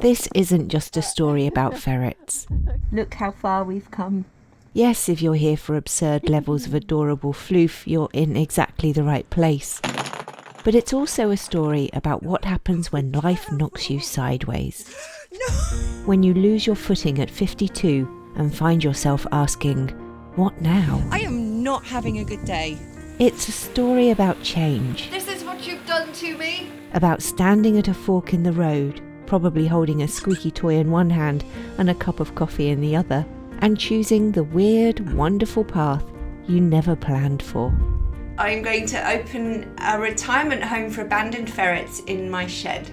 This isn't just a story about ferrets. Look how far we've come. Yes, if you're here for absurd levels of adorable floof, you're in exactly the right place. But it's also a story about what happens when life knocks you sideways. No. When you lose your footing at 52 and find yourself asking, what now? I am not having a good day. It's a story about change. This is what you've done to me. About standing at a fork in the road, probably holding a squeaky toy in one hand and a cup of coffee in the other, and choosing the weird, wonderful path you never planned for. I'm going to open a retirement home for abandoned ferrets in my shed.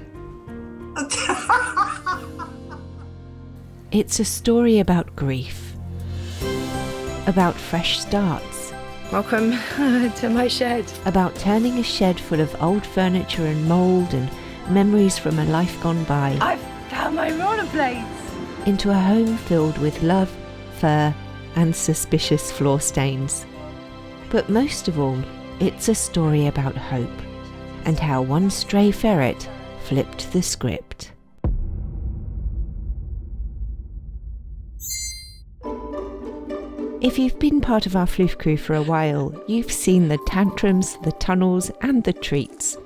It's a story about grief, about fresh starts. Welcome to my shed. About turning a shed full of old furniture and mould and memories from a life gone by. I've found my rollerblades. Into a home filled with love, fur and suspicious floor stains. But most of all, it's a story about hope and how one stray ferret flipped the script. If you've been part of our Floof crew for a while, you've seen the tantrums, the tunnels and the treats.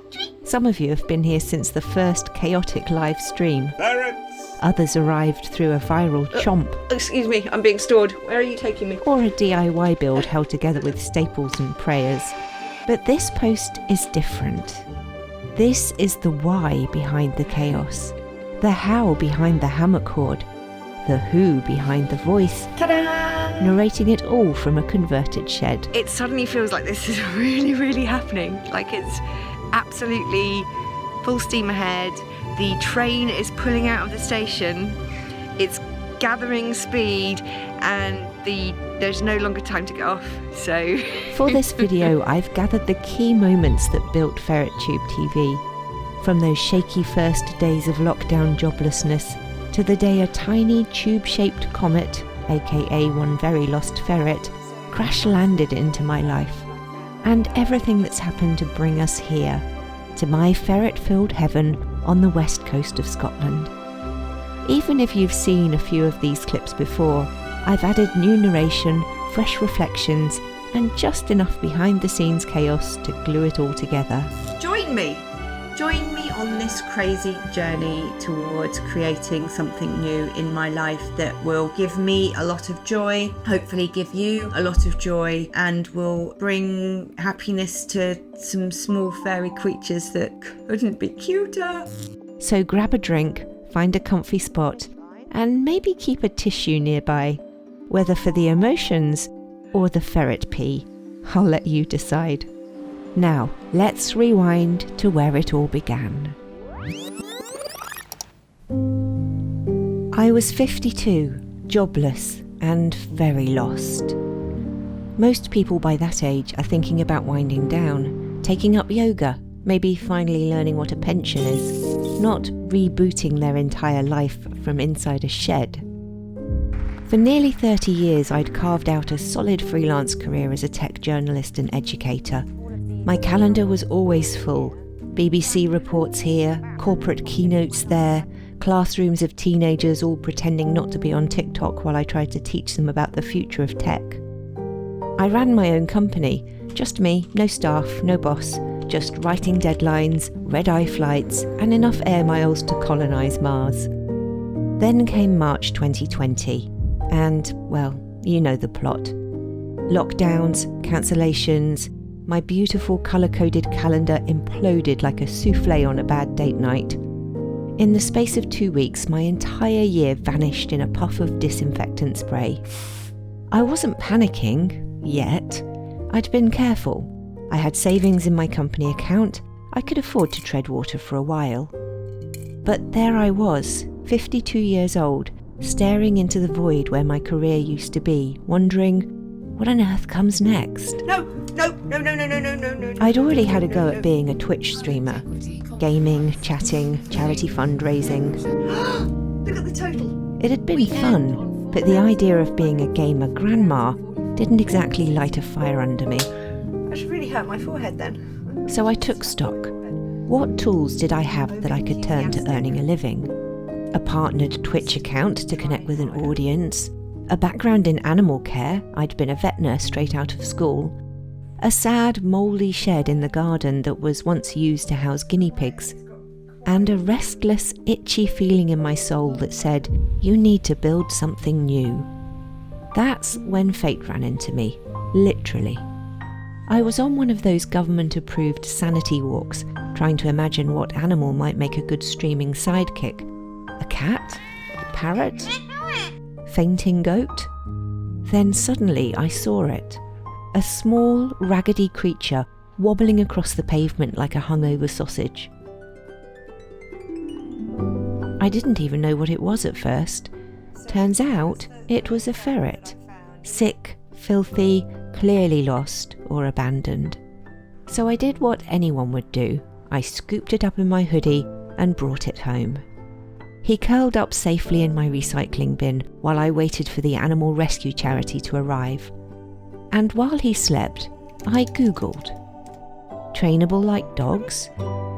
Some of you have been here since the first chaotic live stream. Ferrets! Others arrived through a viral chomp. Excuse me, I'm being stored. Where are you taking me? Or a DIY build held together with staples and prayers. But this post is different. This is the why behind the chaos, the how behind the hammock cord, the who behind the voice, Ta-da! narrating it all from a converted shed. It suddenly feels like this is really, really happening. Like it's absolutely full steam ahead. The train is pulling out of the station. It's gathering speed and there's no longer time to get off. So for this video, I've gathered the key moments that built FerretTubeTV. From those shaky first days of lockdown joblessness to the day a tiny tube-shaped comet, aka one very lost ferret, crash-landed into my life. And everything that's happened to bring us here, to my ferret-filled heaven on the west coast of Scotland. Even if you've seen a few of these clips before, I've added new narration, fresh reflections, and just enough behind-the-scenes chaos to glue it all together. Join me! Join me on this crazy journey towards creating something new in my life that will give me a lot of joy, hopefully give you a lot of joy, and will bring happiness to some small fairy creatures that couldn't be cuter. So grab a drink, find a comfy spot, and maybe keep a tissue nearby, whether for the emotions or the ferret pee. I'll let you decide. Now, let's rewind to where it all began. I was 52, jobless, and very lost. Most people by that age are thinking about winding down, taking up yoga, maybe finally learning what a pension is, not rebooting their entire life from inside a shed. For nearly 30 years, I'd carved out a solid freelance career as a tech journalist and educator. My calendar was always full. BBC reports here, corporate keynotes there, classrooms of teenagers all pretending not to be on TikTok while I tried to teach them about the future of tech. I ran my own company, just me, no staff, no boss, just writing deadlines, red-eye flights, and enough air miles to colonise Mars. Then came March 2020, and, well, you know the plot. Lockdowns, cancellations. My beautiful colour-coded calendar imploded like a souffle on a bad date night. In the space of 2 weeks, my entire year vanished in a puff of disinfectant spray. I wasn't panicking, yet. I'd been careful. I had savings in my company account. I could afford to tread water for a while. But there I was, 52 years old, staring into the void where my career used to be, wondering, what on earth comes next? No. I'd already had a go at being a Twitch streamer. Gaming, chatting, charity fundraising. Look at the total. It had been fun, but the idea of being a gamer grandma didn't exactly light a fire under me. I should really hurt my forehead then. So I took stock. What tools did I have that I could turn to earning a living? a partnered Twitch account to connect with an audience, a background in animal care, I'd been a vet nurse straight out of school, a sad, mouldy shed in the garden that was once used to house guinea pigs, and a restless, itchy feeling in my soul that said, you need to build something new. That's when fate ran into me, literally. I was on one of those government-approved sanity walks, trying to imagine what animal might make a good streaming sidekick. A cat? A parrot? Fainting goat? Then suddenly I saw it. A small, raggedy creature wobbling across the pavement like a hungover sausage. I didn't even know what it was at first. Turns out it was a ferret. Sick, filthy, clearly lost or abandoned. So I did what anyone would do. I scooped it up in my hoodie and brought it home. He curled up safely in my recycling bin while I waited for the animal rescue charity to arrive. And while he slept, I Googled. Trainable like dogs?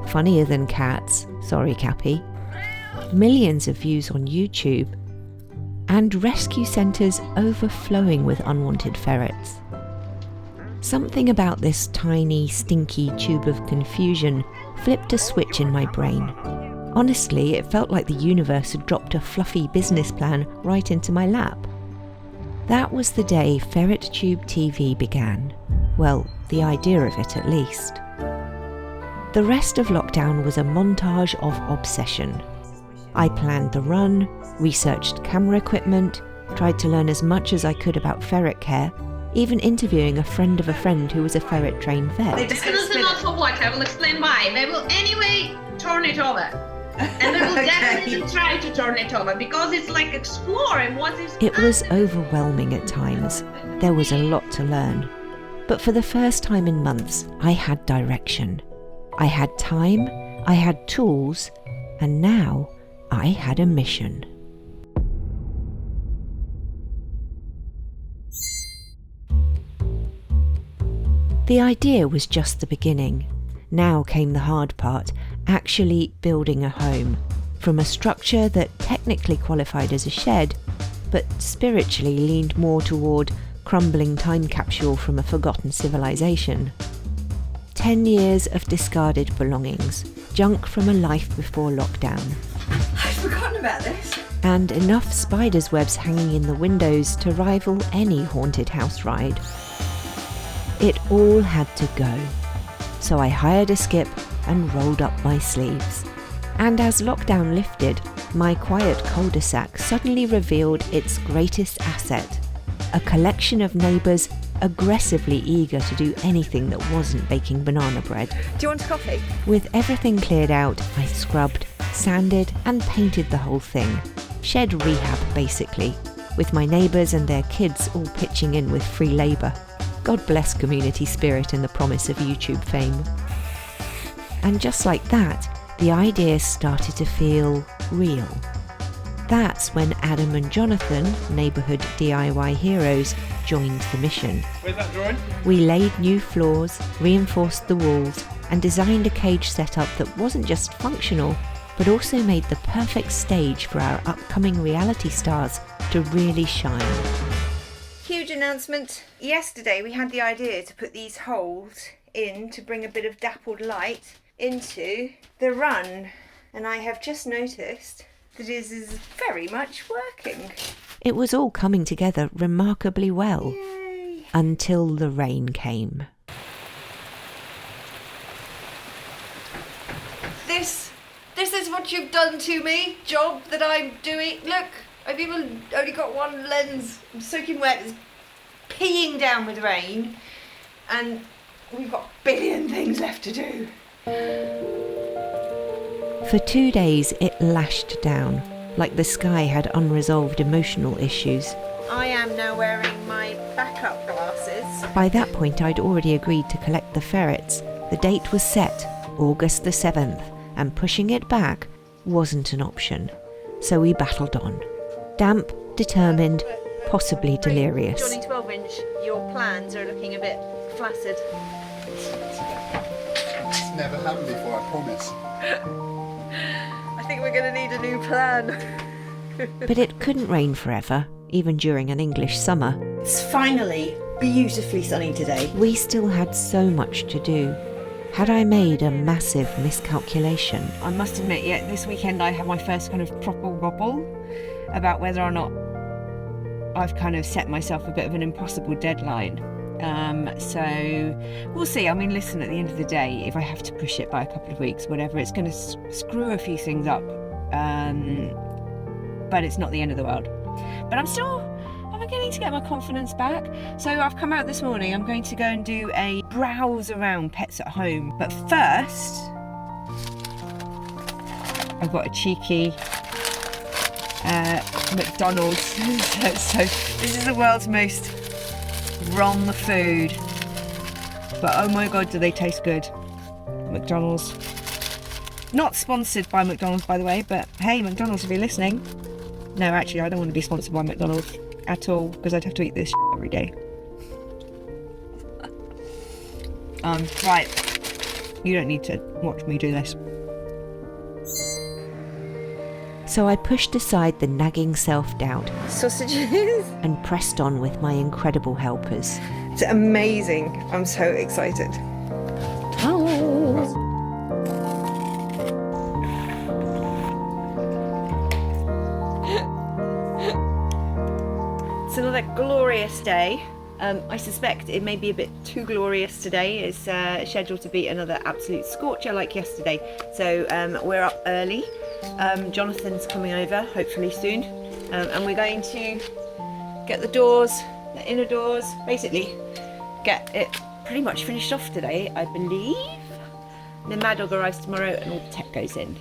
Funnier than cats, sorry Cappy. Millions of views on YouTube. And rescue centres overflowing with unwanted ferrets. Something about this tiny, stinky tube of confusion flipped a switch in my brain. Honestly, it felt like the universe had dropped a fluffy business plan right into my lap. That was the day FerretTubeTV began. Well, the idea of it at least. The rest of lockdown was a montage of obsession. I planned the run, researched camera equipment, tried to learn as much as I could about ferret care, even interviewing a friend of a friend who was a ferret-trained vet. Definitely not for what, I will explain why. They will anyway turn it over. And they will definitely try to turn it over, because it's like exploring what is... It was overwhelming at times. There was a lot to learn. But for the first time in months, I had direction. I had time, I had tools, and now I had a mission. The idea was just the beginning. Now came the hard part, actually building a home. From a structure that technically qualified as a shed, but spiritually leaned more toward crumbling time capsule from a forgotten civilization. 10 years of discarded belongings, junk from a life before lockdown. I'd forgotten about this. And enough spiders' webs hanging in the windows to rival any haunted house ride. It all had to go. So I hired a skip and rolled up my sleeves. And as lockdown lifted, my quiet cul-de-sac suddenly revealed its greatest asset, a collection of neighbours aggressively eager to do anything that wasn't baking banana bread. Do you want a coffee? With everything cleared out, I scrubbed, sanded and painted the whole thing. Shed rehab, basically, with my neighbours and their kids all pitching in with free labour. God bless community spirit and the promise of YouTube fame. And just like that, the idea started to feel real. That's when Adam and Jonathan, neighbourhood DIY heroes, joined the mission. Where's that drawing? We laid new floors, reinforced the walls, and designed a cage setup that wasn't just functional, but also made the perfect stage for our upcoming reality stars to really shine. Huge announcement. Yesterday we had the idea to put these holes in to bring a bit of dappled light into the run, and I have just noticed that it is very much working. It was all coming together remarkably well. Yay. Until the rain came. This is what you've done to me, job that I'm doing. Look, I've even only got one lens. I'm soaking wet, it's peeing down with rain, and we've got a billion things left to do. For 2 days it lashed down, like the sky had unresolved emotional issues. I am now wearing my backup glasses. By that point I'd already agreed to collect the ferrets. The date was set, August the 7th, and pushing it back wasn't an option. So we battled on. Damp, determined, possibly delirious. Johnny 12-inch, your plans are looking a bit flaccid. It's never happened before, I promise. I think think we're going to need a new plan. But it couldn't rain forever, even during an English summer. It's finally beautifully sunny today. We still had so much to do. Had I made a massive miscalculation? I must admit, this weekend I had my first kind of proper wobble about whether or not I've kind of set myself a bit of an impossible deadline. So we'll see. I mean, listen, at the end of the day, if I have to push it by a couple of weeks, whatever, it's going to screw a few things up. But it's not the end of the world. But I'm beginning to get my confidence back. So I've come out this morning. I'm going to go and do a browse around Pets at Home. But first, I've got a cheeky McDonald's. so this is the world's most wrong food. But oh my God, do they taste good. McDonald's. Not sponsored by McDonald's, by the way, but hey, McDonald's, if you're listening. No, actually, I don't want to be sponsored by McDonald's at all, because I'd have to eat this every day. Right. You don't need to watch me do this. So I pushed aside the nagging self-doubt Sausages. and pressed on with my incredible helpers. It's amazing. I'm so excited. It's another glorious day. I suspect it may be a bit too glorious today. It's scheduled to be another absolute scorcher like yesterday. So we're up early. Jonathan's coming over, hopefully soon. And we're going to get the inner doors, basically get it pretty much finished off today, I believe. And then Mad Dog arrives tomorrow and all the tech goes in.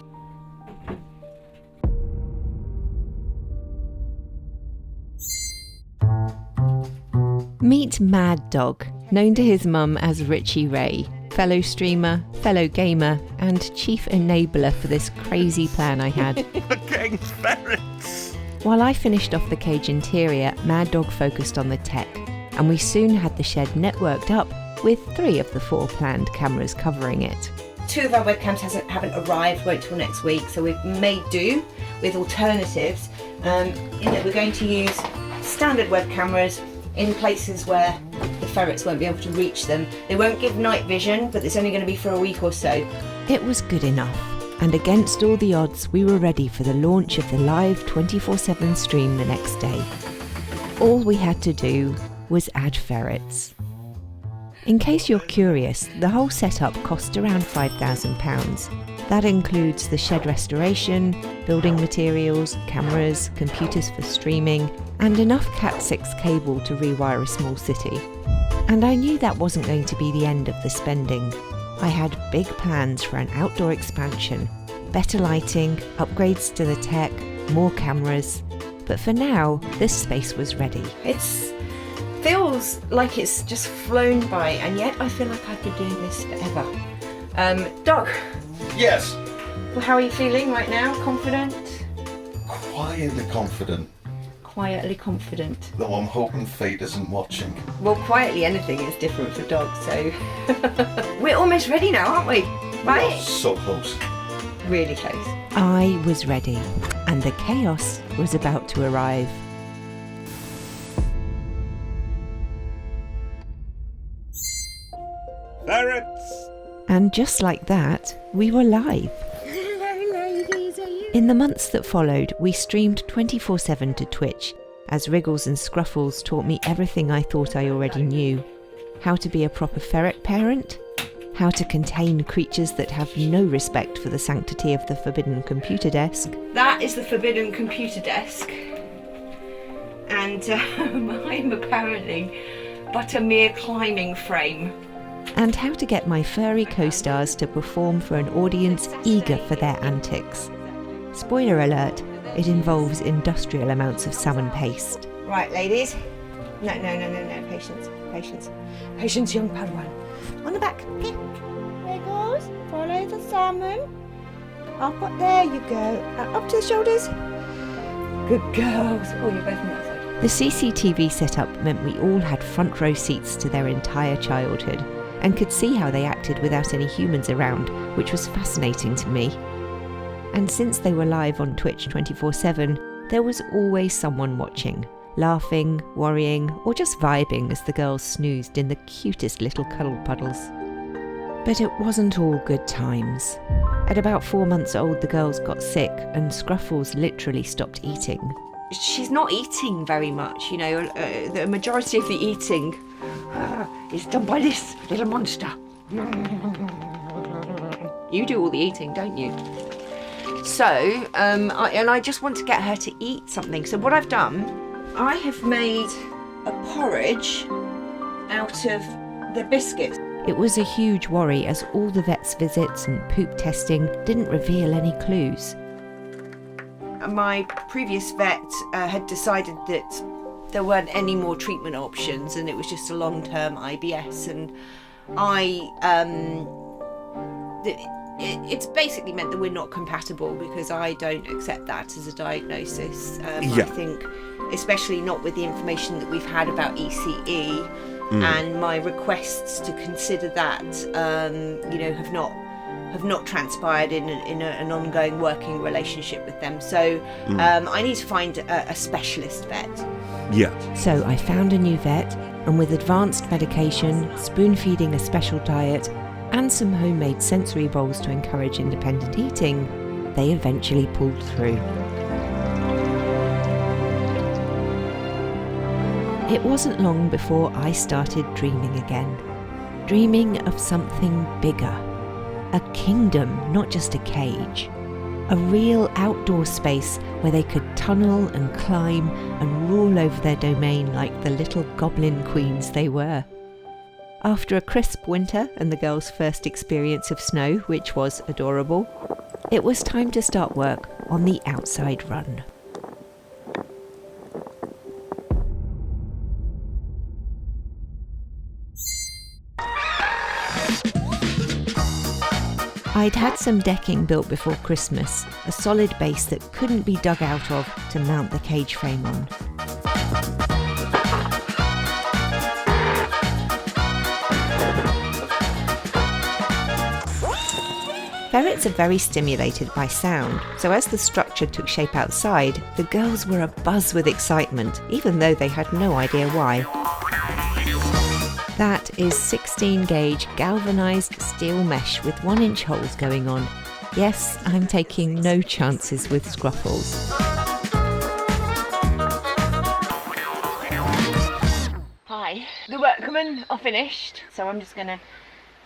Meet Mad Dog, known to his mum as Richie Ray, fellow streamer, fellow gamer, and chief enabler for this crazy plan I had. Against ferrets! While I finished off the cage interior, Mad Dog focused on the tech, and we soon had the shed networked up with 3 of the 4 planned cameras covering it. 2 of our webcams haven't arrived, won't till next week, so we've made do with alternatives. In that we're going to use standard web cameras in places where the ferrets won't be able to reach them. They won't give night vision, but it's only going to be for a week or so. It was good enough, and against all the odds, we were ready for the launch of the live 24/7 stream the next day. All we had to do was add ferrets. In case you're curious, the whole setup cost around £5,000. That includes the shed restoration, building materials, cameras, computers for streaming, and enough Cat6 cable to rewire a small city. And I knew that wasn't going to be the end of the spending. I had big plans for an outdoor expansion, better lighting, upgrades to the tech, more cameras. But for now, this space was ready. It feels like it's just flown by, and yet I feel like I've been doing this forever. Doc. Yes. Well, how are you feeling right now? Confident? Quietly confident. Quietly confident. Though I'm hoping Fate isn't watching. Well, quietly anything is different for dogs, so... We're almost ready now, aren't we? Right? You're so close. Really close. I was ready, and the chaos was about to arrive. Ferrets! And just like that, we were live. In the months that followed, we streamed 24/7 to Twitch, as Wriggles and Scruffles taught me everything I thought I already knew. How to be a proper ferret parent, how to contain creatures that have no respect for the sanctity of the forbidden computer desk. That is the forbidden computer desk. And I'm apparently but a mere climbing frame. And how to get my furry co-stars to perform for an audience eager for their antics. Spoiler alert, it involves industrial amounts of salmon paste. Right, ladies. No. Patience. Patience, young Padawan. On the back. Here. Wriggles, follow the salmon. There you go. Up to the shoulders. Good girls. Oh, you're both on that side. The CCTV setup meant we all had front row seats to their entire childhood, and could see how they acted without any humans around, which was fascinating to me. And since they were live on Twitch 24/7, there was always someone watching, laughing, worrying, or just vibing as the girls snoozed in the cutest little cuddle puddles. But it wasn't all good times. At about 4 months old, the girls got sick and Scruffles literally stopped eating. She's not eating very much, you know. The majority of the eating is done by this little monster. You do all the eating, don't you? So, I just want to get her to eat something. So what I've done, I have made a porridge out of the biscuits. It was a huge worry as all the vet's visits and poop testing didn't reveal any clues. My previous vet had decided that there weren't any more treatment options and it was just a long-term IBS, and it's basically meant that we're not compatible because I don't accept that as a diagnosis. I think, especially not with the information that we've had about ECE and my requests to consider that, have not transpired in an ongoing working relationship with them. So I need to find a specialist vet. Yeah. So I found a new vet, and with advanced medication, spoon feeding a special diet, and some homemade sensory bowls to encourage independent eating, they eventually pulled through. It wasn't long before I started dreaming again. Dreaming of something bigger. A kingdom, not just a cage. A real outdoor space where they could tunnel and climb and rule over their domain like the little goblin queens they were. After a crisp winter and the girls' first experience of snow, which was adorable, it was time to start work on the outside run. I'd had some decking built before Christmas, a solid base that couldn't be dug out of to mount the cage frame on. Ferrets are very stimulated by sound, so as the structure took shape outside, the girls were abuzz with excitement, even though they had no idea why. That is 16 gauge galvanised steel mesh with 1-inch holes going on. Yes, I'm taking no chances with Scruffles. Hi, the workmen are finished, so I'm just going to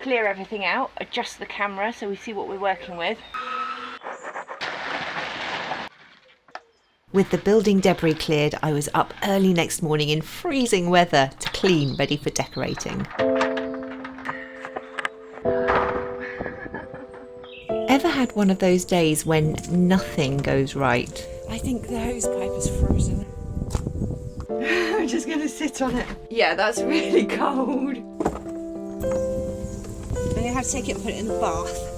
clear everything out, adjust the camera so we see what we're working with. With the building debris cleared, I was up early next morning in freezing weather to clean, ready for decorating. Ever had one of those days when nothing goes right? I think the hose pipe is frozen. I'm just going to sit on it. Yeah, that's really cold. I'm going to have to take it and put it in the bath.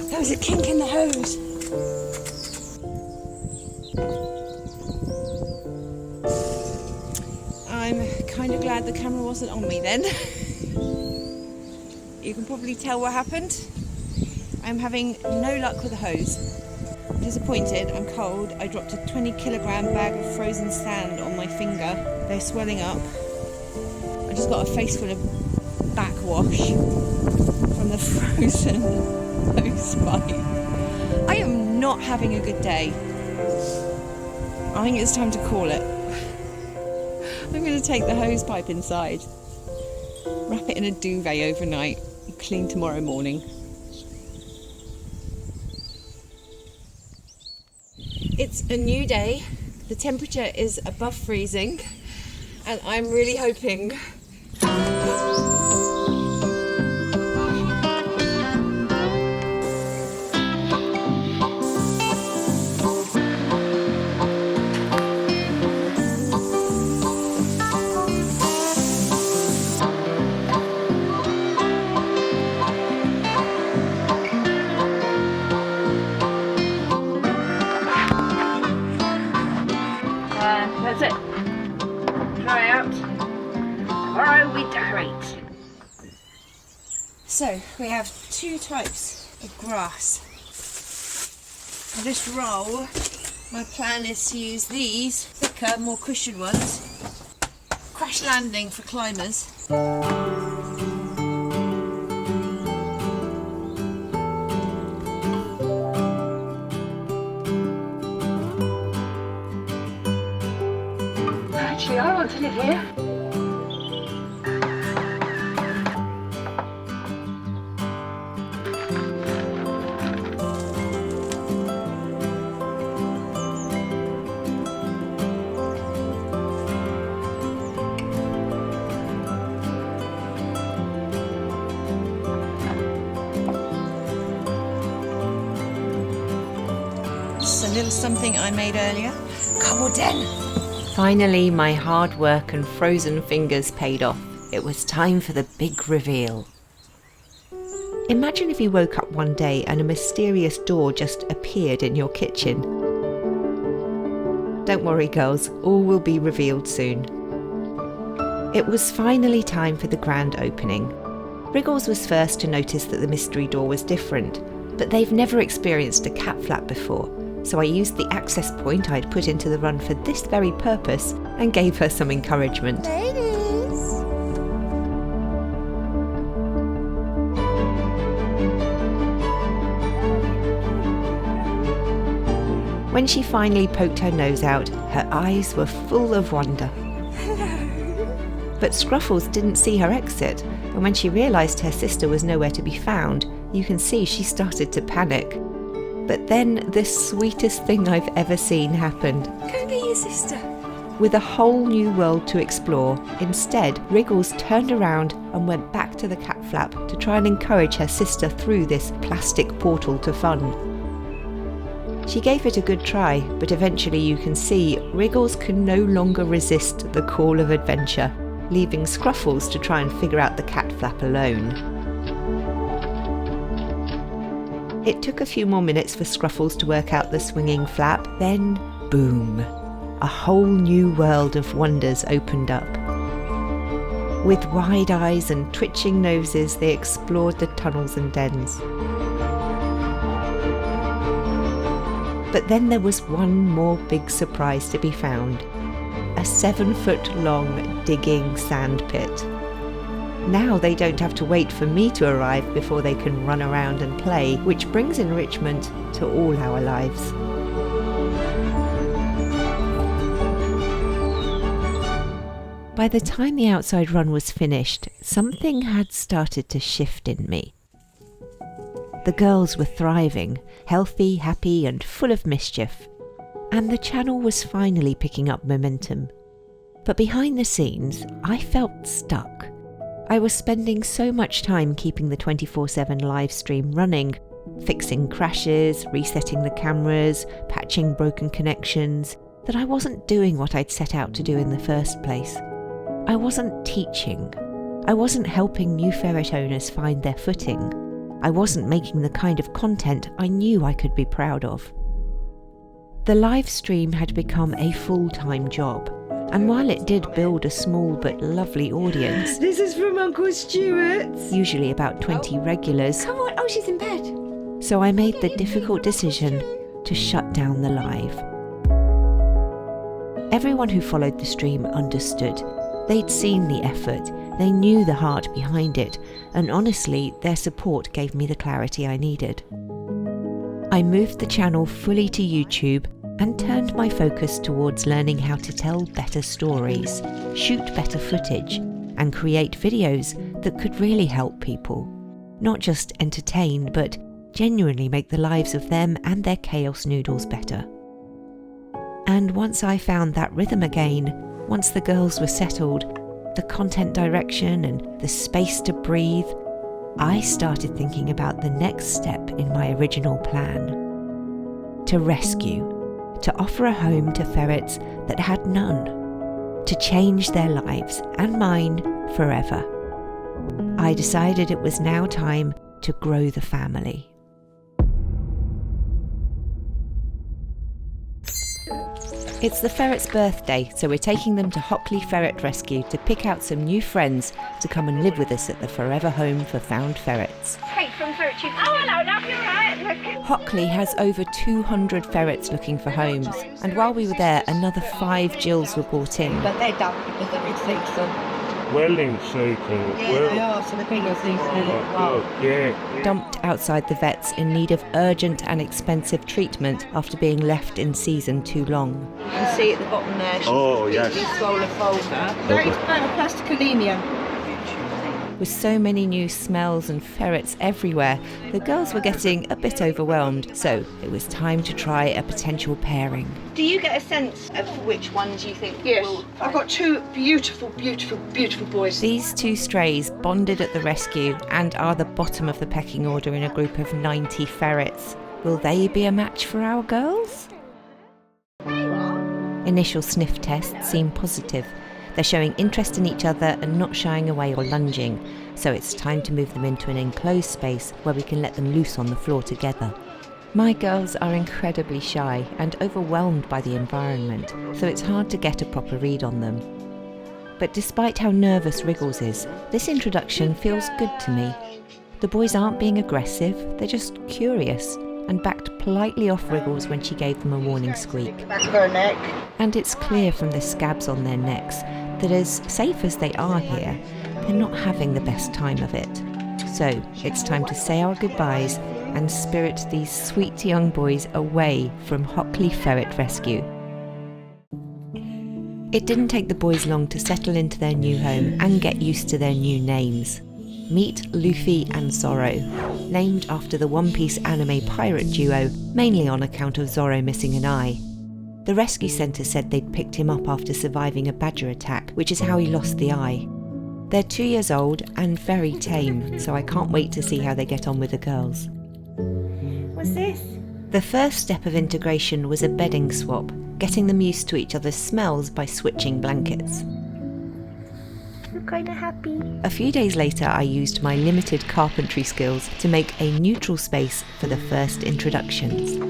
There's a kink in the hose. I'm kind of glad the camera wasn't on me then. You can probably tell what happened. I'm having no luck with the hose. I'm disappointed, I'm cold. I dropped a 20-kilogram bag of frozen sand on my finger. They're swelling up. I just got a face full of backwash from the frozen hose pipe. I am not having a good day. I think it's time to call it. I'm going to take the hose pipe inside, wrap it in a duvet overnight, and clean tomorrow morning. It's a new day. The temperature is above freezing, and I'm really hoping that's it. Dry out. So we have two types of grass. For this roll, my plan is to use these thicker, more cushioned ones. Crash landing for climbers. Actually, I want to live here. It's a little something I made earlier. Come on, Den. Finally, my hard work and frozen fingers paid off. It was time for the big reveal. Imagine if you woke up one day and a mysterious door just appeared in your kitchen. Don't worry, girls, all will be revealed soon. It was finally time for the grand opening. Wriggles was first to notice that the mystery door was different, but they've never experienced a cat flap before. So I used the access point I'd put into the run for this very purpose and gave her some encouragement. When she finally poked her nose out, her eyes were full of wonder. But Scruffles didn't see her exit, and when she realised her sister was nowhere to be found, you can see she started to panic. But then the sweetest thing I've ever seen happened. Go get your sister. With a whole new world to explore, instead Wriggles turned around and went back to the cat flap to try and encourage her sister through this plastic portal to fun. She gave it a good try, but eventually you can see Wriggles can no longer resist the call of adventure, leaving Scruffles to try and figure out the cat flap alone. It took a few more minutes for Scruffles to work out the swinging flap, then boom! A whole new world of wonders opened up. With wide eyes and twitching noses, they explored the tunnels and dens. But then there was one more big surprise to be found. A 7-foot-long digging sand pit. Now they don't have to wait for me to arrive before they can run around and play, which brings enrichment to all our lives. By the time the outside run was finished, something had started to shift in me. The girls were thriving, healthy, happy, and full of mischief. And the channel was finally picking up momentum. But behind the scenes, I felt stuck. I was spending so much time keeping the 24/7 live stream running, fixing crashes, resetting the cameras, patching broken connections, that I wasn't doing what I'd set out to do in the first place. I wasn't teaching. I wasn't helping new ferret owners find their footing. I wasn't making the kind of content I knew I could be proud of. The live stream had become a full-time job, and while it did build a small but lovely audience, This is from Uncle Stuart. usually about 20 regulars, Come on. Oh, she's in bed. so I made the difficult decision to shut down the live. Everyone who followed the stream understood. They'd seen the effort, they knew the heart behind it, and honestly, their support gave me the clarity I needed. I moved the channel fully to YouTube and turned my focus towards learning how to tell better stories, shoot better footage, and create videos that could really help people. Not just entertain, but genuinely make the lives of them and their chaos noodles better. And once I found that rhythm again, once the girls were settled, the content direction and the space to breathe, I started thinking about the next step in my original plan. To rescue. To offer a home to ferrets that had none, to change their lives and mine forever. I decided it was now time to grow the family. It's the ferret's birthday, so we're taking them to Hockley Ferret Rescue to pick out some new friends to come and live with us at the forever home for found ferrets. Kate from FerretTubeTV. Oh, hello, love, you alright? Hockley has over 200 ferrets looking for homes, and while we were there, another 5 Jills were brought in. But they're done because they've been season. Well in season. Yeah, they are, so they've been in season. Yeah. Dumped outside the vets in need of urgent and expensive treatment after being left in season too long. You can see at the bottom there, she's Oh, yes. swollen vulva. Very plasticolinia. With so many new smells and ferrets everywhere, the girls were getting a bit overwhelmed, so it was time to try a potential pairing. Do you get a sense of which ones you think will... I've got 2 beautiful, beautiful, beautiful boys. These 2 strays bonded at the rescue and are the bottom of the pecking order in a group of 90 ferrets. Will they be a match for our girls? Initial sniff tests seem positive. They're showing interest in each other and not shying away or lunging, so it's time to move them into an enclosed space where we can let them loose on the floor together. My girls are incredibly shy and overwhelmed by the environment, so it's hard to get a proper read on them. But despite how nervous Wriggles is, this introduction feels good to me. The boys aren't being aggressive, they're just curious, and backed politely off Wriggles when she gave them a warning squeak. Back of her neck. And it's clear from the scabs on their necks that as safe as they are here, they're not having the best time of it. So it's time to say our goodbyes and spirit these sweet young boys away from Hockley Ferret Rescue. It didn't take the boys long to settle into their new home and get used to their new names. Meet Luffy and Zoro, named after the One Piece anime pirate duo, mainly on account of Zoro missing an eye. The rescue centre said they'd picked him up after surviving a badger attack, which is how he lost the eye. They're 2 years old and very tame, so I can't wait to see how they get on with the girls. What's this? The first step of integration was a bedding swap, getting them used to each other's smells by switching blankets. I'm kind of happy. A few days later, I used my limited carpentry skills to make a neutral space for the first introductions.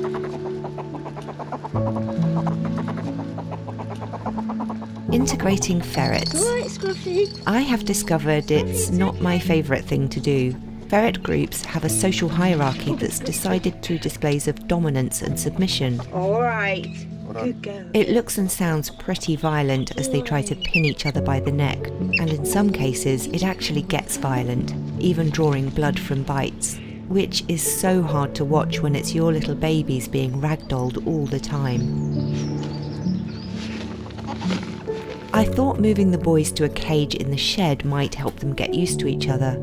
Integrating ferrets. Alright, Scruffy. I have discovered it's not my favourite thing to do. Ferret groups have a social hierarchy that's decided through displays of dominance and submission. Alright. Good girl. It looks and sounds pretty violent as they try to pin each other by the neck, and in some cases it actually gets violent, even drawing blood from bites, which is so hard to watch when it's your little babies being ragdolled all the time. I thought moving the boys to a cage in the shed might help them get used to each other.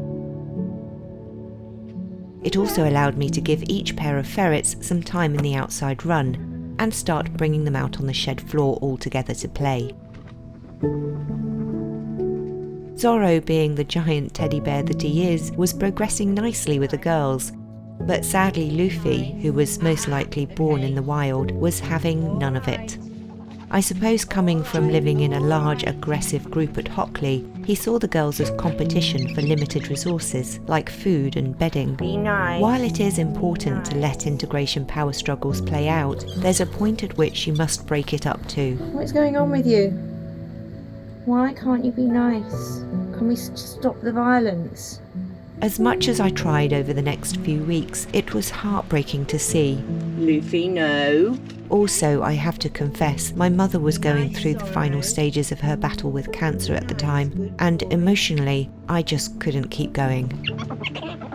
It also allowed me to give each pair of ferrets some time in the outside run, and start bringing them out on the shed floor all together to play. Zoro, being the giant teddy bear that he is, was progressing nicely with the girls, but sadly Luffy, who was most likely born in the wild, was having none of it. I suppose coming from living in a large aggressive group at Hockley, he saw the girls as competition for limited resources, like food and bedding. Be nice. While it is important to let integration power struggles play out, there's a point at which you must break it up too. What's going on with you? Why can't you be nice? Can we stop the violence? As much as I tried over the next few weeks, it was heartbreaking to see. Luffy, no. Also, I have to confess, my mother was going through the final stages of her battle with cancer at the time, and emotionally, I just couldn't keep going.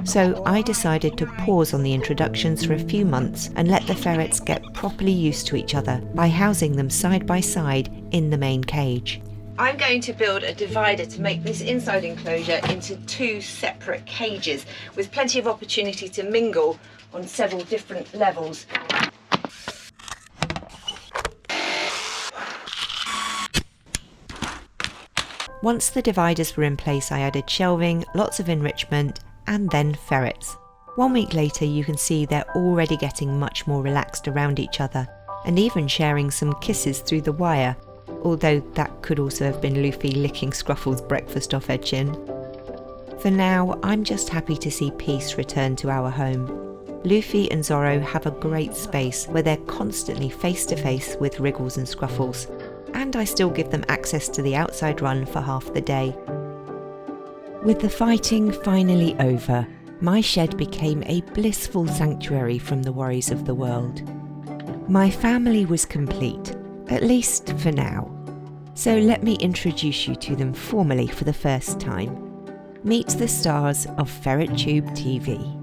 So I decided to pause on the introductions for a few months and let the ferrets get properly used to each other by housing them side by side in the main cage. I'm going to build a divider to make this inside enclosure into 2 separate cages with plenty of opportunity to mingle on several different levels. Once the dividers were in place, I added shelving, lots of enrichment, and then ferrets. 1 week later, you can see they're already getting much more relaxed around each other, and even sharing some kisses through the wire, although that could also have been Luffy licking Scruffles' breakfast off her chin. For now, I'm just happy to see peace return to our home. Luffy and Zoro have a great space where they're constantly face to face with Wriggles and Scruffles, and I still give them access to the outside run for half the day. With the fighting finally over, my shed became a blissful sanctuary from the worries of the world. My family was complete, at least for now. So let me introduce you to them formally for the first time. Meet the stars of FerretTube TV.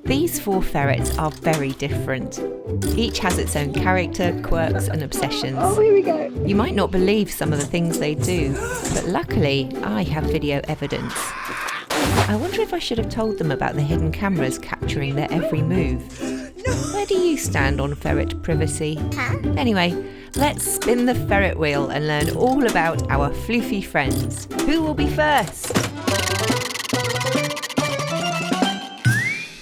These 4 ferrets are very different. Each has its own character, quirks and obsessions. Oh, here we go. You might not believe some of the things they do, but luckily I have video evidence. I wonder if I should have told them about the hidden cameras capturing their every move. Where do you stand on ferret privacy? Anyway, let's spin the ferret wheel and learn all about our floofy friends. Who will be first?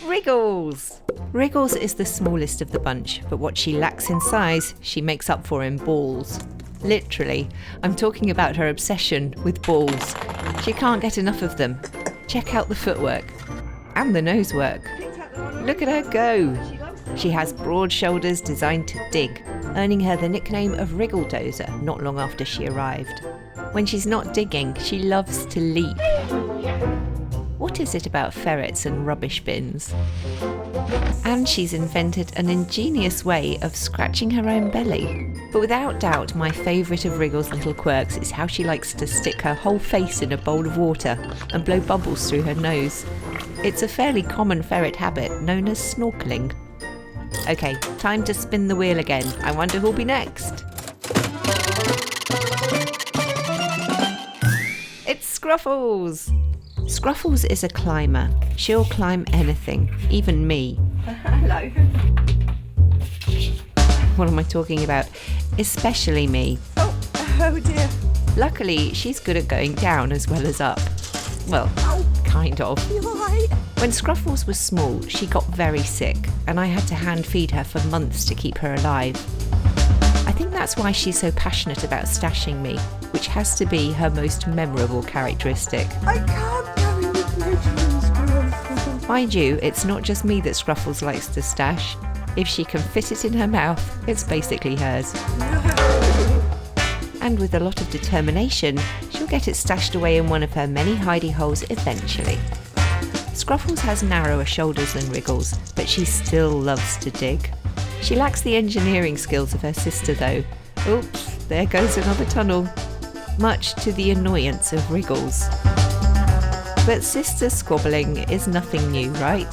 Wriggles! Wriggles is the smallest of the bunch, but what she lacks in size, she makes up for in balls. Literally, I'm talking about her obsession with balls. She can't get enough of them. Check out the footwork and the nose work. Look at her go! She has broad shoulders designed to dig, earning her the nickname of 𝙬𝙬𝙤𝙬 not long after she arrived. When she's not digging, she loves to leap. What is it about ferrets and rubbish bins? And she's invented an ingenious way of scratching her own belly. But without doubt, my favourite of Wriggles' little quirks is how she likes to stick her whole face in a bowl of water and blow bubbles through her nose. It's a fairly common ferret habit known as snorkeling. Okay, time to spin the wheel again. I wonder who'll be next. It's Scruffles! Scruffles is a climber. She'll climb anything, even me. Hello. What am I talking about? Especially me. Oh dear. Luckily, she's good at going down as well as up. Well, kind of. You alright? When Scruffles was small, she got very sick, and I had to hand feed her for months to keep her alive. I think that's why she's so passionate about stashing me, which has to be her most memorable characteristic. I can't carry the Scruffles. Mind you, it's not just me that Scruffles likes to stash. If she can fit it in her mouth, it's basically hers. And with a lot of determination, she'll get it stashed away in one of her many hidey holes eventually. Scruffles has narrower shoulders than Wriggles, but she still loves to dig. She lacks the engineering skills of her sister though. Oops, there goes another tunnel. Much to the annoyance of Wriggles. But sister squabbling is nothing new, right?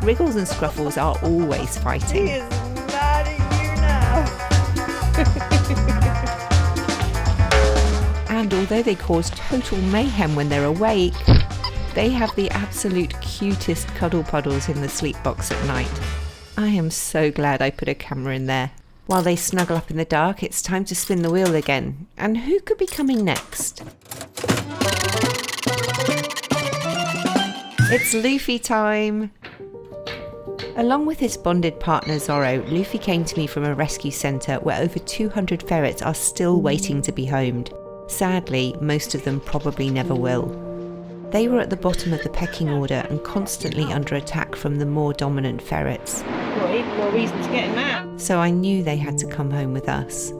Wriggles and Scruffles are always fighting. He is mad at you now. And although they cause total mayhem when they're awake, they have the absolute cutest cuddle puddles in the sleep box at night. I am so glad I put a camera in there. While they snuggle up in the dark, it's time to spin the wheel again. And who could be coming next? It's Luffy time! Along with his bonded partner Zoro, Luffy came to me from a rescue centre where over 200 ferrets are still waiting to be homed. Sadly, most of them probably never will. They were at the bottom of the pecking order and constantly under attack from the more dominant ferrets. Well, even more reason to get him out. So I knew they had to come home with us.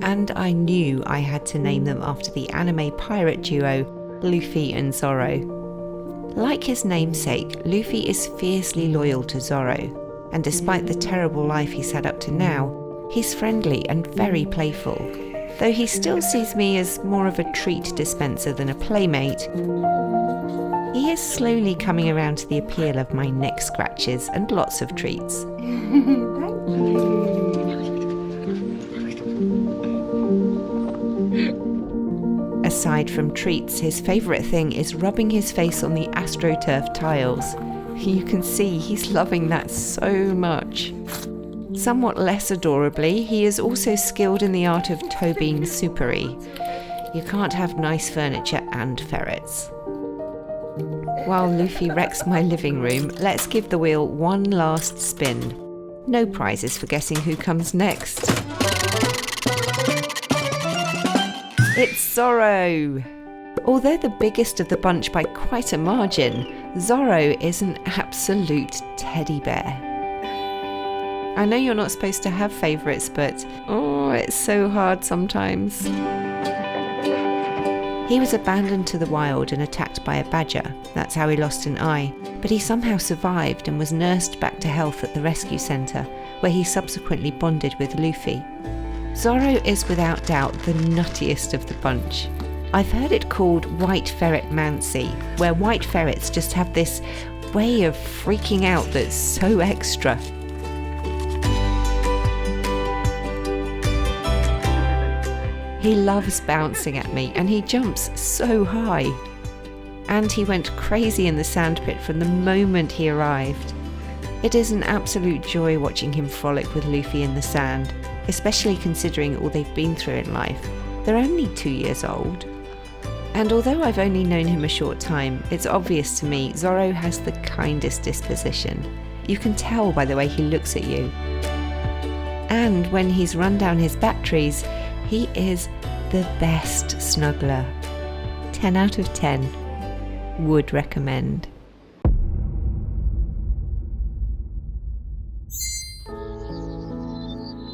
And I knew I had to name them after the anime pirate duo, Luffy and Zoro. Like his namesake, Luffy is fiercely loyal to Zoro, and despite the terrible life he's had up to now, he's friendly and very playful. Though he still sees me as more of a treat dispenser than a playmate, he is slowly coming around to the appeal of my neck scratches and lots of treats. Thank you. Aside from treats, his favourite thing is rubbing his face on the AstroTurf tiles. You can see he's loving that so much. Somewhat less adorably, he is also skilled in the art of 𝙬𝙤𝙗𝙗𝙬. You can't have nice furniture and ferrets. While Luffy wrecks my living room, let's give the wheel one last spin. No prizes for guessing who comes next. It's Zoro! Although the biggest of the bunch by quite a margin, Zoro is an absolute teddy bear. I know you're not supposed to have favourites, but oh, it's so hard sometimes. He was abandoned to the wild and attacked by a badger. That's how he lost an eye. But he somehow survived and was nursed back to health at the rescue centre, where he subsequently bonded with Luffy. Zoro is without doubt the nuttiest of the bunch. I've heard it called white ferret mancy, where white ferrets just have this way of freaking out that's so extra. He loves bouncing at me and he jumps so high. And he went crazy in the sandpit from the moment he arrived. It is an absolute joy watching him frolic with Luffy in the sand, especially considering all they've been through in life. They're only 2 years old. And although I've only known him a short time, it's obvious to me Zoro has the kindest disposition. You can tell by the way he looks at you. And when he's run down his batteries, he is the best snuggler. 10 out of 10. Would recommend.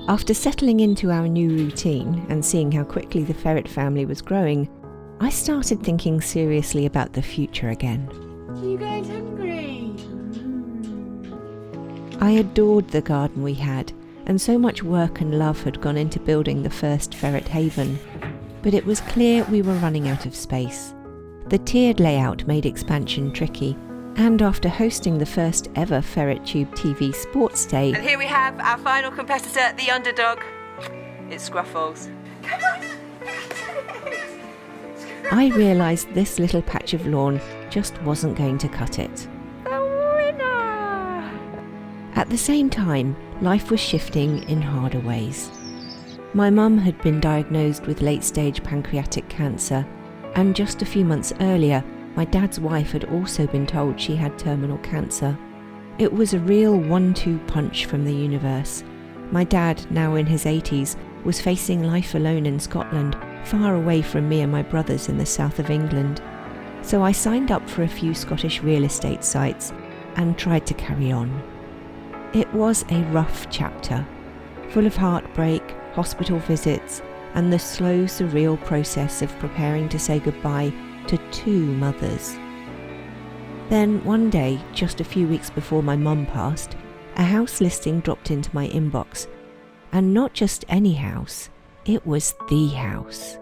After settling into our new routine and seeing how quickly the ferret family was growing, I started thinking seriously about the future again. Are you guys hungry? I adored the garden we had, and so much work and love had gone into building the first ferret haven. But it was clear we were running out of space. The tiered layout made expansion tricky, and after hosting the first ever FerretTubeTV Sports Day, And here we have our final competitor, the underdog. It's Scruffles. I realised this little patch of lawn just wasn't going to cut it. At the same time, life was shifting in harder ways. My mum had been diagnosed with late-stage pancreatic cancer, and just a few months earlier, my dad's wife had also been told she had terminal cancer. It was a real 1-2 punch from the universe. My dad, now in his 80s, was facing life alone in Scotland, far away from me and my brothers in the south of England. So I signed up for a few Scottish real estate sites and tried to carry on. It was a rough chapter, full of heartbreak, hospital visits, and the slow, surreal process of preparing to say goodbye to 2 mothers. Then one day, just a few weeks before my mum passed, a house listing dropped into my inbox. And not just any house, it was the house.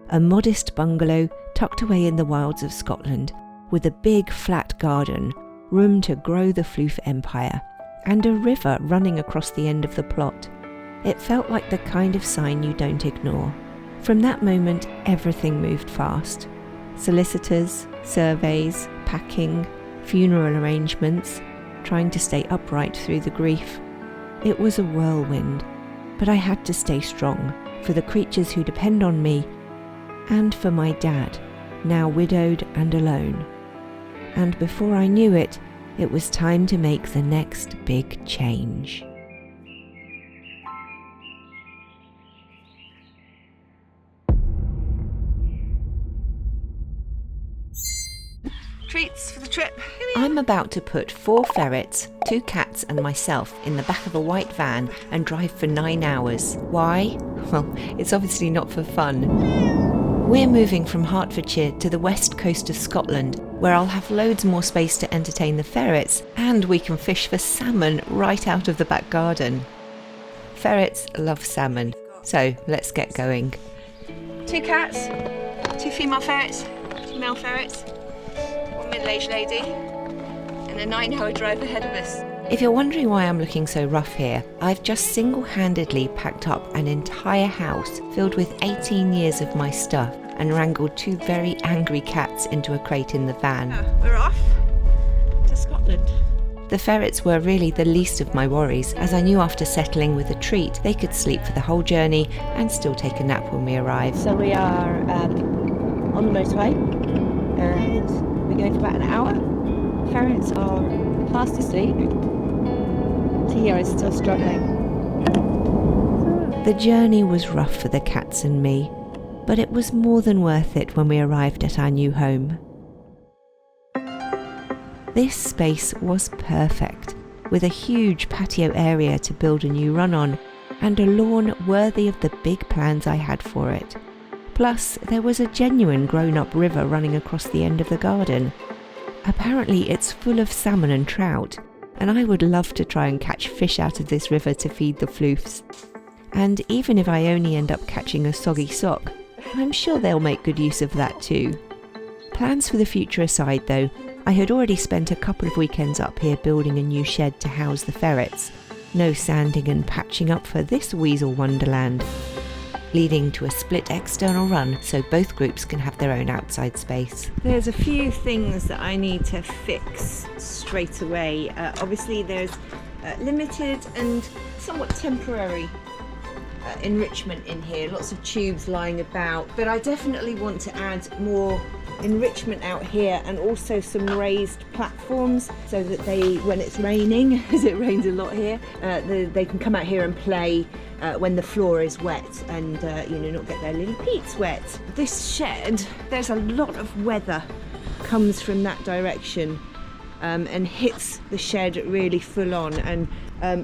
A modest bungalow tucked away in the wilds of Scotland, with a big flat garden, room to grow the Floof empire, and a river running across the end of the plot. It felt like the kind of sign you don't ignore. From that moment, everything moved fast. Solicitors, surveys, packing, funeral arrangements, trying to stay upright through the grief. It was a whirlwind, but I had to stay strong for the creatures who depend on me, and for my dad, now widowed and alone. And before I knew it, it was time to make the next big change. Treats for the trip. I'm about to put 4 ferrets, 2 cats and myself in the back of a white van and drive for 9 hours. Why? Well, it's obviously not for fun. We're moving from Hertfordshire to the west coast of Scotland, where I'll have loads more space to entertain the ferrets, and we can fish for salmon right out of the back garden. Ferrets love salmon, so let's get going. 2 cats, 2 female ferrets, 2 male ferrets, 1 middle-aged lady, and a 9-hour drive ahead of us. If you're wondering why I'm looking so rough here, I've just single-handedly packed up an entire house filled with 18 years of my stuff and wrangled 2 very angry cats into a crate in the van. We're off to Scotland. The ferrets were really the least of my worries, as I knew after settling with a treat they could sleep for the whole journey and still take a nap when we arrive. So we are on the motorway, and we're going for about an hour. Ferrets are fast asleep. Tia is still struggling. The journey was rough for the cats and me. but it was more than worth it when we arrived at our new home. This space was perfect, with a huge patio area to build a new run on, and a lawn worthy of the big plans I had for it. Plus, there was a genuine grown-up river running across the end of the garden. Apparently it's full of salmon and trout, and I would love to try and catch fish out of this river to feed the floofs. And even if I only end up catching a soggy sock, I'm sure they'll make good use of that too. Plans for the future aside though, I had already spent a couple of weekends up here building a new shed to house the ferrets. No sanding and patching up for this weasel wonderland, leading to a split external run so both groups can have their own outside space. There's a few things that I need to fix straight away. Obviously there's limited and somewhat temporary enrichment in here, lots of tubes lying about, but I definitely want to add more enrichment out here and also some raised platforms so that they, when it's raining, as it rains a lot here, they can come out here and play when the floor is wet and you know, not get their little peats wet. This shed, there's a lot of weather comes from that direction and hits the shed really full on, and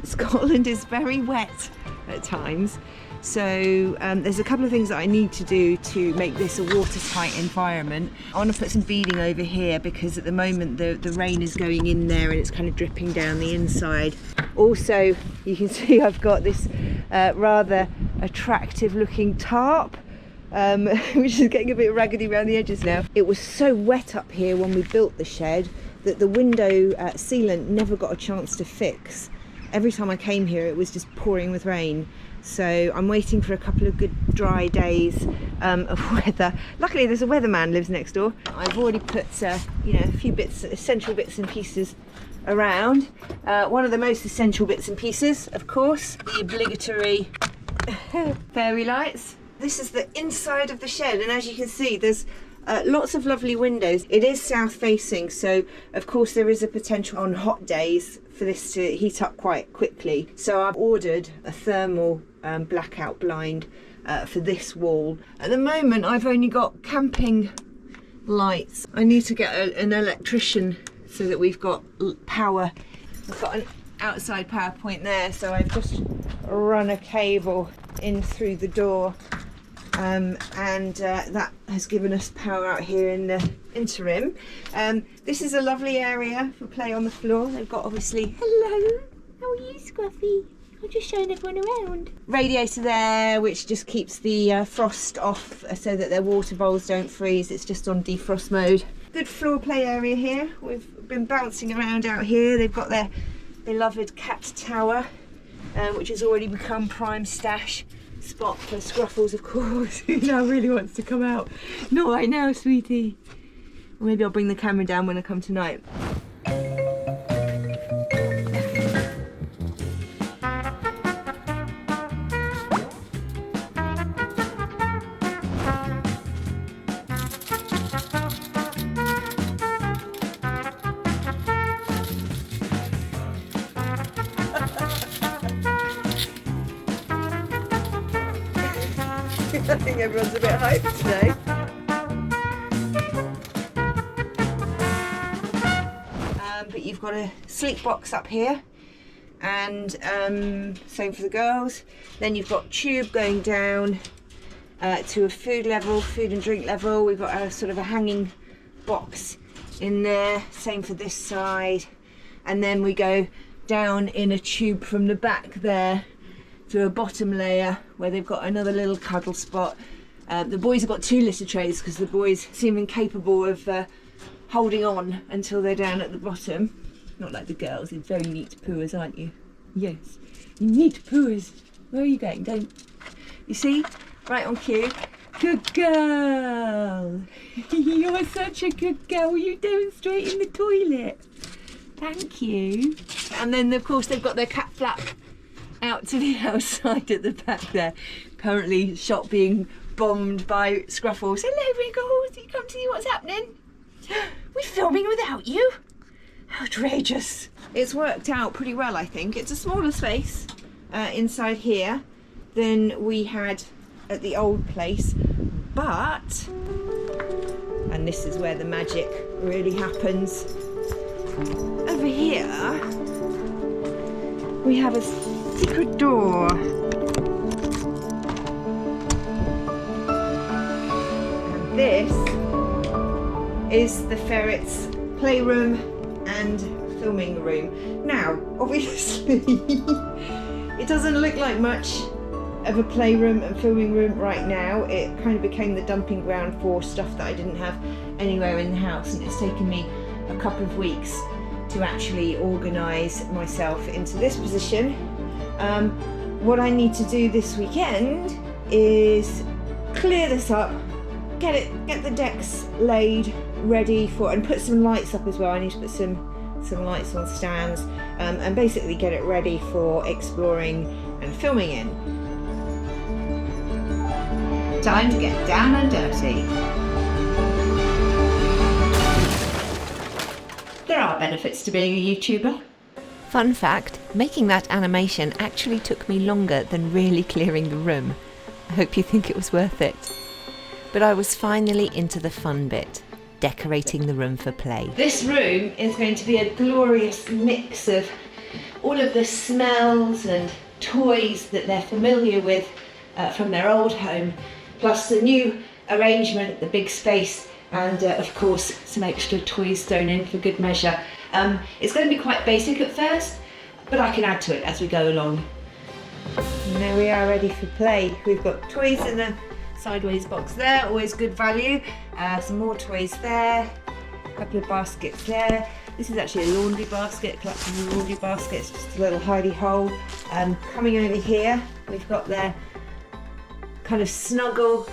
Scotland is very wet at times. So there's a couple of things that I need to do to make this a watertight environment. I want to put some beading over here because at the moment the rain is going in there and it's kind of dripping down the inside. Also, you can see I've got this rather attractive looking tarp, which is getting a bit raggedy around the edges now. It was so wet up here when we built the shed that the window sealant never got a chance to fix. Every time I came here it was just pouring with rain. So I'm waiting for a couple of good dry days of weather. Luckily there's a weatherman lives next door. I've already put you know, a few bits, essential bits and pieces around. One of the most essential bits and pieces, of course, the obligatory fairy lights. This is the inside of the shed, and as you can see there's lots of lovely windows. It is south facing, so of course there is a potential on hot days for this to heat up quite quickly. So I've ordered a thermal blackout blind for this wall. At the moment I've only got camping lights. I need to get an electrician so that we've got power. I've got an outside power point there, so I've just run a cable in through the door. And that has given us power out here in the interim. This is a lovely area for play on the floor. They've got obviously, hello, how are you, Scruffy? I'm just showing everyone around. Radiator there, which just keeps the frost off so that their water bowls don't freeze. It's just on defrost mode. Good floor play area here. We've been bouncing around out here. They've got their beloved cat tower, which has already become prime stash spot for Scruffles, of course, who now really wants to come out. Not right now, sweetie. Or maybe I'll bring the camera down when I come tonight. I think everyone's a bit hyped today. But you've got a sleep box up here, and same for the girls. Then you've got tube going down to a food and drink level. We've got a sort of a hanging box in there, same for this side. And then we go down in a tube from the back there to a bottom layer where they've got another little cuddle spot. The boys have got 2 litter trays because the boys seem incapable of holding on until they're down at the bottom. Not like the girls, they're very neat pooers, aren't you? Yes, you neat pooers. Where are you going? Don't you see? Right on cue. Good girl. You're such a good girl. You demonstrate in the toilet. Thank you. And then of course they've got their cat flap out to the outside at the back there. Currently shot being bombed by Scruffles. Hello Wriggles, you come to see what's happening? We're filming without you? Outrageous. It's worked out pretty well, I think. It's a smaller space inside here than we had at the old place, but, and this is where the magic really happens, over here we have a secret door. And this is the ferrets' playroom and filming room. Now, obviously, it doesn't look like much of a playroom and filming room right now. It kind of became the dumping ground for stuff that I didn't have anywhere in the house, and it's taken me a couple of weeks to actually organise myself into this position. What I need to do this weekend is clear this up, get the decks laid ready for, and put some lights up as well. I need to put some lights on stands, and basically get it ready for exploring and filming in. Time to get down and dirty. There are benefits to being a YouTuber. Fun fact, making that animation actually took me longer than really clearing the room. I hope you think it was worth it. But I was finally into the fun bit, decorating the room for play. This room is going to be a glorious mix of all of the smells and toys that they're familiar with from their old home, plus the new arrangement, the big space, and of course some extra toys thrown in for good measure. It's going to be quite basic at first, but I can add to it as we go along. And there we are, ready for play. We've got toys in the sideways box there, always good value. Some more toys there, a couple of baskets there. This is actually a laundry basket, collection of laundry baskets, just a little hidey hole. Coming over here, we've got their kind of snuggle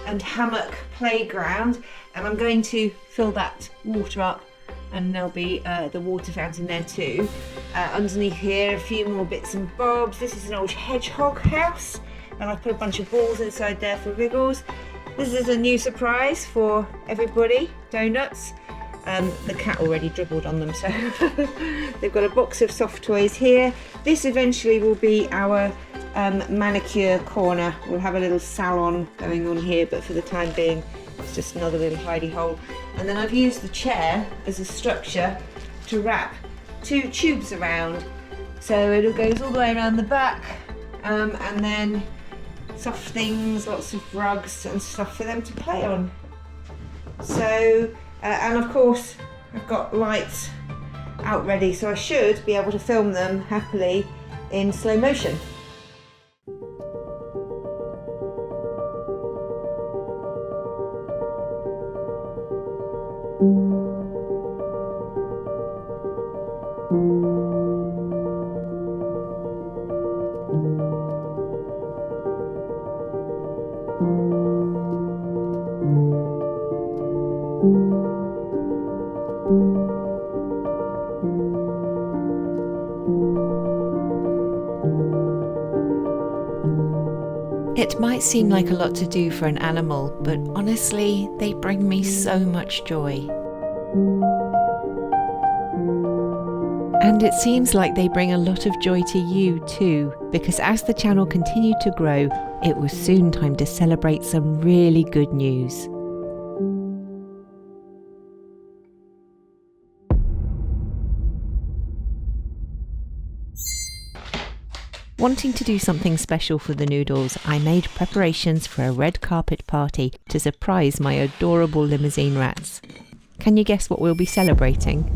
and hammock playground, and I'm going to fill that water up, and there'll be the water fountain there too. Underneath here, a few more bits and bobs. This is an old hedgehog house, and I've put a bunch of balls inside there for Wriggles. This is a new surprise for everybody, donuts. The cat already dribbled on them, so they've got a box of soft toys here. This eventually will be our manicure corner. We'll have a little salon going on here, but for the time being it's just another little hidey hole. And then I've used the chair as a structure to wrap 2 tubes around, so it goes all the way around the back, and then soft things, lots of rugs and stuff for them to play on. So and of course I've got lights out ready, so I should be able to film them happily in slow motion. It might seem like a lot to do for an animal, but honestly, they bring me so much joy. And it seems like they bring a lot of joy to you too, because as the channel continued to grow, it was soon time to celebrate some really good news. Wanting to do something special for the noodles, I made preparations for a red carpet party to surprise my adorable limousine rats. Can you guess what we'll be celebrating?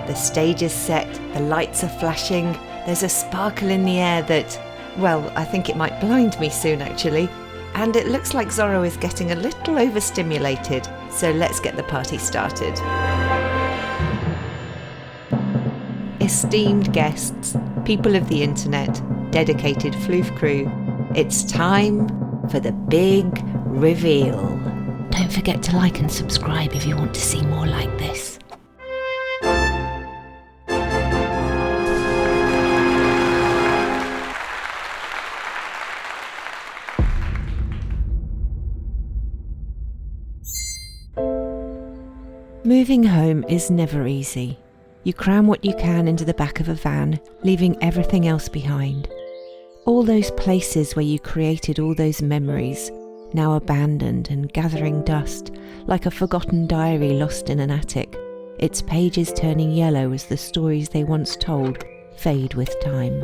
The stage is set, the lights are flashing, there's a sparkle in the air that, well, I think it might blind me soon actually, and it looks like Zoro is getting a little overstimulated, So let's get the party started. Esteemed guests, people of the internet, dedicated Floof crew, it's time for the big reveal. Don't forget to like and subscribe if you want to see more like this. Moving home is never easy. You cram what you can into the back of a van, leaving everything else behind. All those places where you created all those memories, now abandoned and gathering dust, like a forgotten diary lost in an attic, its pages turning yellow as the stories they once told fade with time.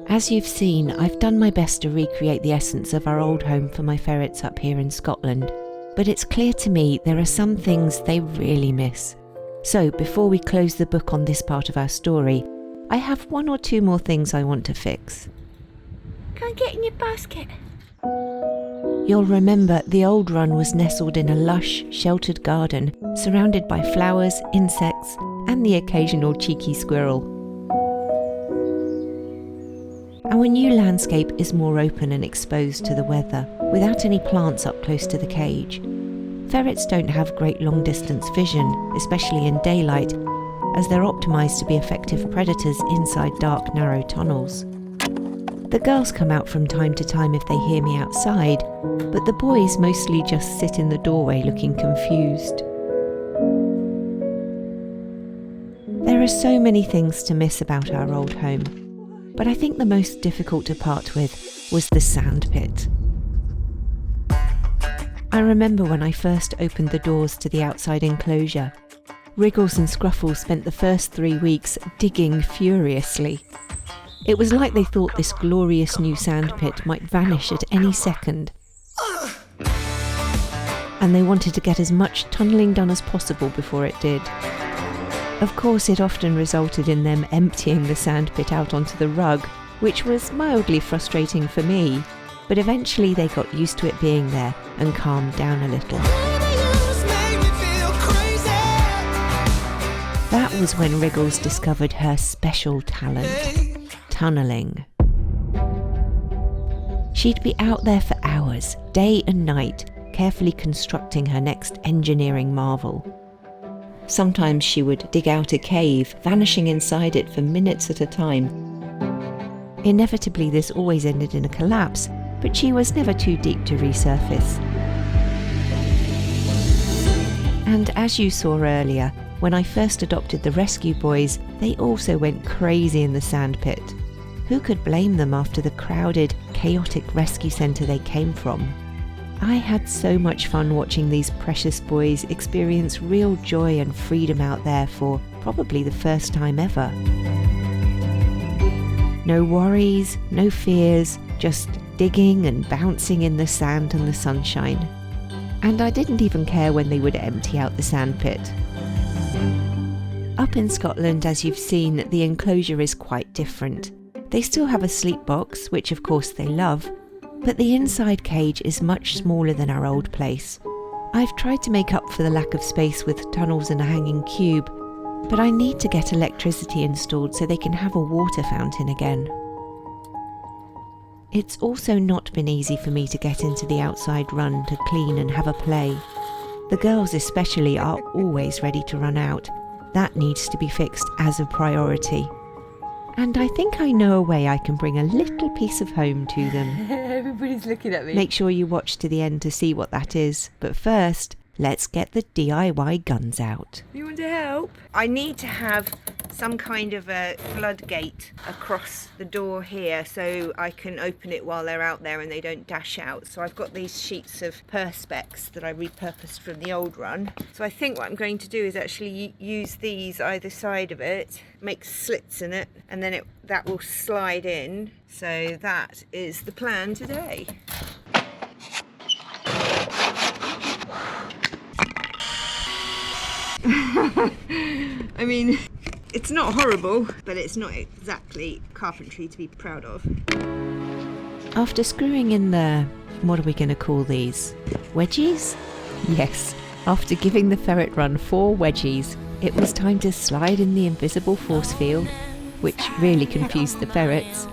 As you've seen, I've done my best to recreate the essence of our old home for my ferrets up here in Scotland, but it's clear to me there are some things they really miss. So before we close the book on this part of our story, I have one or two more things I want to fix. Go and get in your basket. You'll remember the old run was nestled in a lush, sheltered garden, surrounded by flowers, insects, and the occasional cheeky squirrel. Our new landscape is more open and exposed to the weather, without any plants up close to the cage. Ferrets don't have great long-distance vision, especially in daylight, as they're optimised to be effective predators inside dark, narrow tunnels. The girls come out from time to time if they hear me outside, but the boys mostly just sit in the doorway looking confused. There are so many things to miss about our old home, but I think the most difficult to part with was the sandpit. I remember when I first opened the doors to the outside enclosure. Wriggles and Scruffles spent the first 3 weeks digging furiously. It was like they thought this glorious new sandpit might vanish at any second. And they wanted to get as much tunnelling done as possible before it did. Of course, it often resulted in them emptying the sandpit out onto the rug, which was mildly frustrating for me. But eventually they got used to it being there and calmed down a little. That was when Wriggles discovered her special talent, tunnelling. She'd be out there for hours, day and night, carefully constructing her next engineering marvel. Sometimes she would dig out a cave, vanishing inside it for minutes at a time. Inevitably, this always ended in a collapse, but she was never too deep to resurface. And as you saw earlier, when I first adopted the rescue boys, they also went crazy in the sandpit. Who could blame them after the crowded, chaotic rescue centre they came from? I had so much fun watching these precious boys experience real joy and freedom out there for probably the first time ever. No worries, no fears, just digging and bouncing in the sand and the sunshine. And I didn't even care when they would empty out the sandpit. Up in Scotland, as you've seen, the enclosure is quite different. They still have a sleep box, which of course they love, but the inside cage is much smaller than our old place. I've tried to make up for the lack of space with tunnels and a hanging cube, but I need to get electricity installed so they can have a water fountain again. It's also not been easy for me to get into the outside run to clean and have a play. The girls especially are always ready to run out. That needs to be fixed as a priority. And I think I know a way I can bring a little piece of home to them. Everybody's looking at me. Make sure you watch to the end to see what that is. But first, let's get the DIY guns out. You want to help? I need to have some kind of a floodgate across the door here so I can open it while they're out there and they don't dash out. So I've got these sheets of perspex that I repurposed from the old run. So I think what I'm going to do is actually use these either side of it, make slits in it, and then that will slide in. So that is the plan today. I mean, it's not horrible, but it's not exactly carpentry to be proud of. After screwing in the, what are we going to call these? Wedgies? Yes, after giving the Ferret Run 4 wedgies, it was time to slide in the invisible force field, which really confused the ferrets,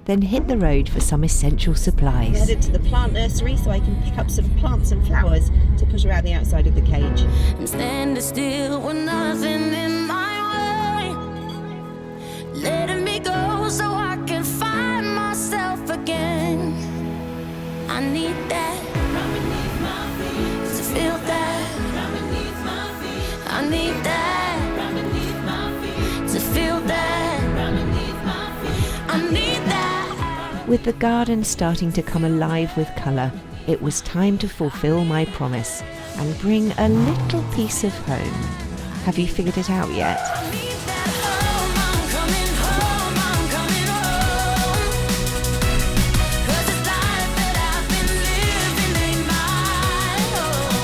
then hit the road for some essential supplies. Headed to the plant nursery so I can pick up some plants and flowers to put around the outside of the cage. I'm standing still with nothing in my way, letting me go so I can find myself again. I need that, to feel that. I need that, to feel that. I need that. With the garden starting to come alive with colour, it was time to fulfil my promise and bring a little piece of home. Have you figured it out yet? I need that home, I'm coming home, I'm coming home. 'Cause this life that I've been living ain't my home.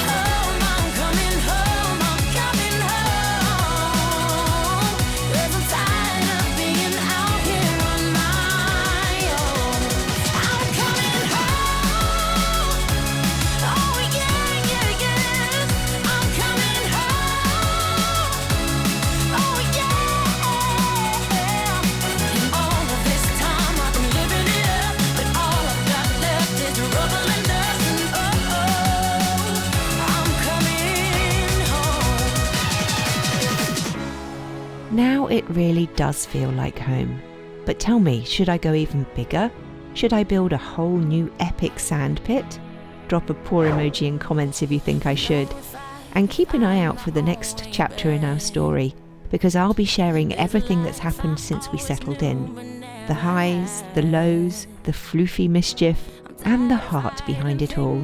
Home, I'm coming home, I'm coming home. 'Cause I'm tired of being out here on my own. I'm coming home. Oh yeah, yeah, yeah. I'm coming home. Oh yeah. And all of this time I've been living it up, but all I've got left is rubble and dust. And I'm coming home. Now it really does feel like home. But tell me, should I go even bigger? Should I build a whole new epic sand pit? Drop a poor emoji in comments if you think I should. And keep an eye out for the next chapter in our story, because I'll be sharing everything that's happened since we settled in. The highs, the lows, the floofy mischief, and the heart behind it all.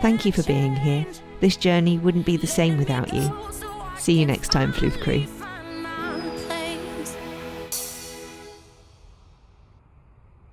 Thank you for being here. This journey wouldn't be the same without you. See you next time, Floof Crew.